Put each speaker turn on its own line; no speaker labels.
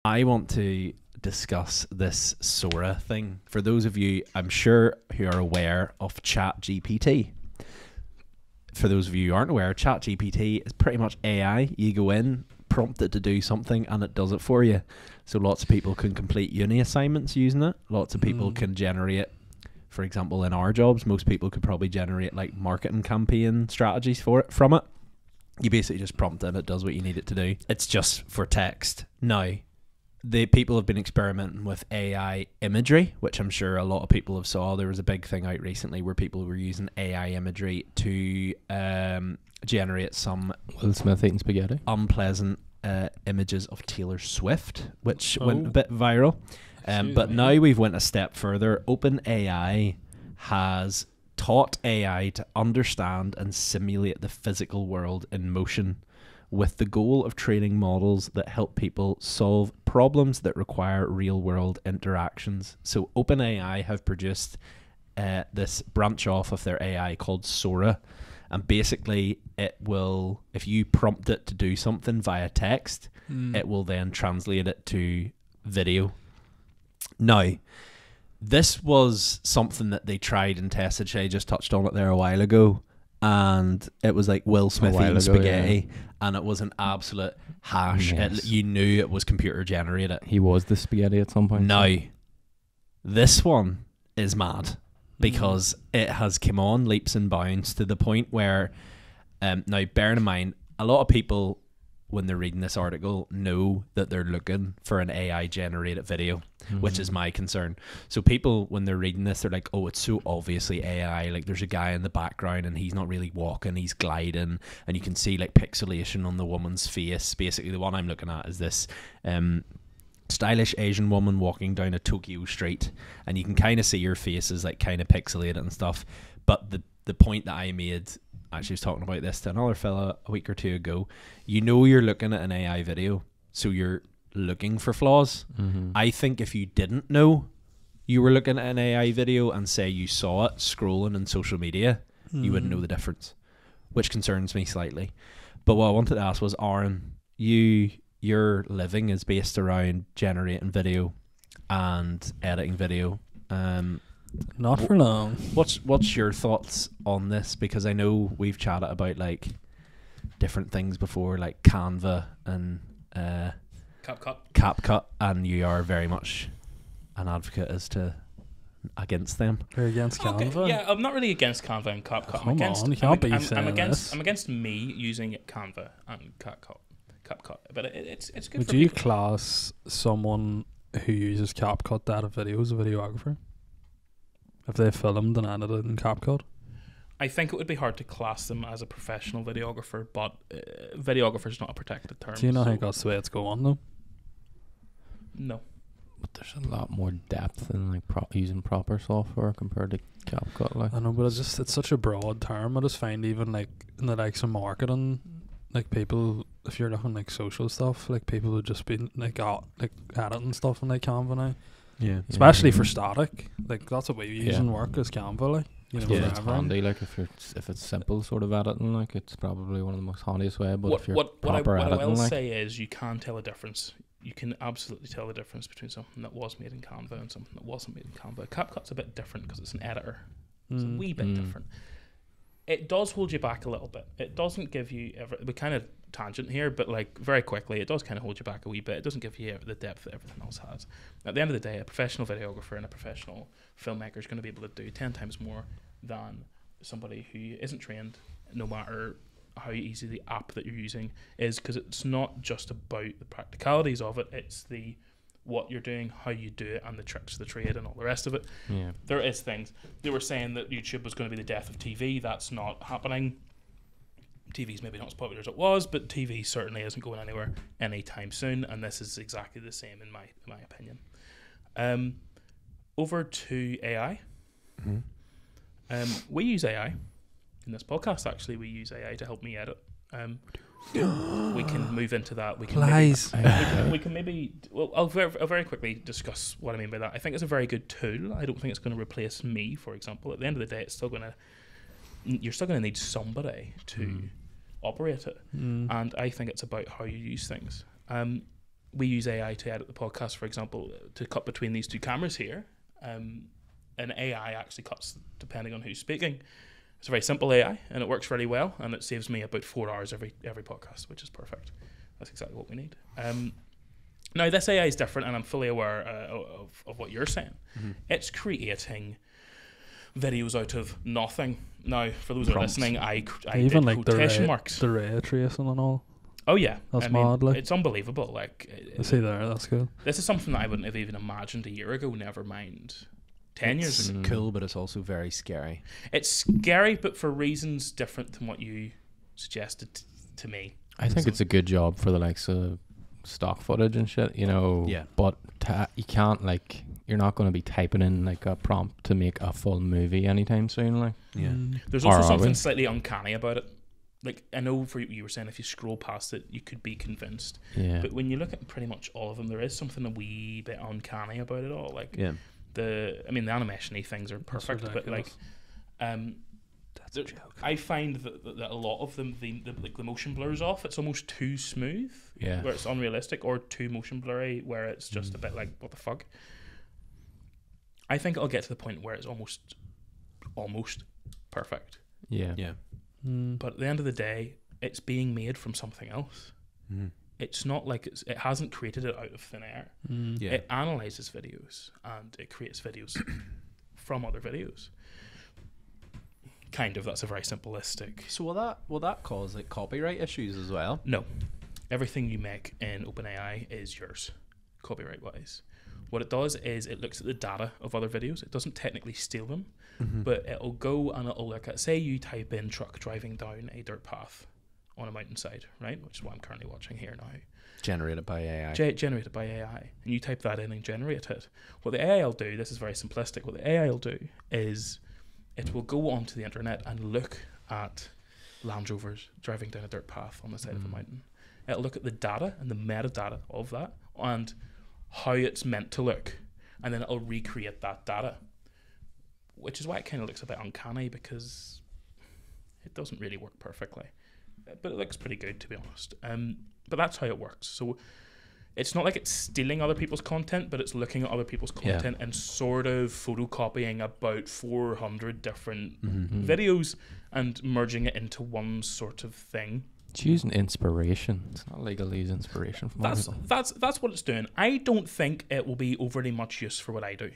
I want to discuss this SORA thing. For those of you, I'm sure, who are aware of ChatGPT. For those of you who aren't aware, ChatGPT is pretty much AI. You go in, prompt it to do something, and it does it for you. So lots of people can complete uni assignments using it. Lots of people can generate, for example, in our jobs, most people could probably generate like marketing campaign strategies from it. You basically just prompt it and it does what you need it to do. It's just for text. Now, the people have been experimenting with AI imagery, which I'm sure a lot of people have saw. There was a big thing out recently where people were using AI imagery to generate some
Will Smith eating spaghetti,
unpleasant images of Taylor Swift, which went a bit viral. But now we've went a step further. OpenAI has taught AI to understand and simulate the physical world in motion, with the goal of training models that help people solve problems that require real-world interactions. So OpenAI have produced this branch off of their AI called SORA, and basically it will, if you prompt it to do something via text, it will then translate it to video. Now, this was something that they tried and tested. Shay just touched on it there a while ago, and it was like Will Smith eating spaghetti, and it was an absolute hash.
Yes.
You knew it was computer generated.
He was the spaghetti at some point.
Now, this one is mad because it has come on leaps and bounds to the point where, now bearing in mind, a lot of people, when they're reading this article, know that they're looking for an AI generated video, which is my concern. So people, when they're reading this, they're like, oh, it's so obviously AI. Like there's a guy in the background and he's not really walking, he's gliding, and you can see like pixelation on the woman's face. Basically, the one I'm looking at is this stylish Asian woman walking down a Tokyo street, and you can kind of see her face is like kind of pixelated and stuff. But the point that I made, actually was talking about this to another fella a week or two ago, you know you're looking at an AI video, so you're looking for flaws. I think if you didn't know you were looking at an AI video and say you saw it scrolling in social media, you wouldn't know the difference, which concerns me slightly. But what I wanted to ask was, Aaron, your living is based around generating video and editing video.
Not for long.
What's your thoughts on this? Because I know we've chatted about like different things before, like Canva and CapCut, and you are very much an advocate against them.
You're against Canva?
Okay, yeah, I'm not really against Canva and CapCut. I'm against me using Canva and CapCut, but it's good.
Would you class someone who uses CapCut to edit videos as a videographer? If they filmed and edited in CapCut?
I think it would be hard to class them as a professional videographer, but videographer is not a protected term.
Do you not think that's the way it's going though?
No.
But there's a lot more depth in like using proper software compared to CapCut. Like.
I know, but it's such a broad term. I just find even like in the likes of marketing, like people, if you're looking like social stuff, like people would just be like editing stuff in like Canva now.
Yeah,
especially for static, like that's what we use in work as Canva, like you know.
It's handy, like if it's simple sort of editing, like it's probably one of the most handiest way. But if you're
what I will
like,
say is you can tell a difference. You can absolutely tell the difference between something that was made in Canva and something that wasn't made in Canva. CapCut's a bit different because it's an editor. It's a wee bit different. It does hold you back a little bit. It doesn't give you we kind of tangent here, but like very quickly, it does kind of hold you back a wee bit. It doesn't give you the depth that everything else has. At the end of the day, a professional videographer and a professional filmmaker is going to be able to do 10 times more than somebody who isn't trained, no matter how easy the app that you're using is, because it's not just about the practicalities of it, it's the what you're doing, how you do it, and the tricks of the trade and all the rest of it.
Yeah.
There is things. They were saying that YouTube was going to be the death of TV. That's not happening. TV's maybe not as popular as it was, but TV certainly isn't going anywhere anytime soon, and this is exactly the same in my opinion. Over to AI. We use AI in this podcast. Actually, we use AI to help me edit. We can move into that. We can maybe. Well, I'll very quickly discuss what I mean by that. I think it's a very good tool. I don't think it's going to replace me, for example. At the end of the day, you're still going to need somebody to operate it, and I think it's about how you use things. we use AI to edit the podcast, for example, to cut between these two cameras here. And AI actually cuts depending on who's speaking. It's a very simple AI, and it works really well, and it saves me about 4 hours every podcast, which is perfect. That's exactly what we need. Now, this AI is different, and I'm fully aware of what you're saying. Mm-hmm. It's creating videos out of nothing. Now, for those who are listening, I
even
did
like
quotation marks.
The ray tracing and all.
Oh yeah,
that's mad. Like,
it's unbelievable. Like,
I see there. That's cool.
This is something that I wouldn't have even imagined a year ago. Never mind 10 years ago.
It's cool, but it's also very scary.
It's scary, but for reasons different than what you suggested to me.
I think it's a good job for the likes of stock footage and shit, you know.
Yeah.
But you can't, like, you're not going to be typing in like a prompt to make a full movie anytime soon. Like,
yeah.
There's also something slightly uncanny about it. Like, I know for you were saying if you scroll past it, you could be convinced.
Yeah.
But when you look at pretty much all of them, there is something a wee bit uncanny about it all. Like,
yeah.
The animation-y things are perfect, but like, I find that a lot of them, the motion blurs off. It's almost too smooth,
yeah,
where it's unrealistic, or too motion blurry, where it's just a bit like, what the fuck. I think it'll get to the point where it's almost perfect.
Yeah,
yeah.
But at the end of the day, it's being made from something else. It's not like it hasn't created it out of thin air.
Yeah.
It analyzes videos and it creates videos from other videos. Kind of. That's a very simplistic.
So will that cause like copyright issues as well?
No, everything you make in OpenAI is yours, copyright wise. What it does is it looks at the data of other videos. It doesn't technically steal them, but it'll go and it'll look at, say you type in truck driving down a dirt path on a mountainside, right? Which is what I'm currently watching here now.
Generated by AI.
Generated by AI. And you type that in and generate it. What the AI will do, this is very simplistic, what the AI will do is it will go onto the internet and look at Land Rovers driving down a dirt path on the side of a mountain. It'll look at the data and the metadata of that and how it's meant to look, and then it'll recreate that data, which is why it kind of looks a bit uncanny, because it doesn't really work perfectly, but it looks pretty good, to be honest. But that's how it works. So it's not like it's stealing other people's content, but it's looking at other people's content and sort of photocopying about 400 different videos and merging it into one sort of thing.
It's using inspiration. It's not legal to use inspiration from other people.
That's what it's doing. I don't think it will be overly much use for what I do.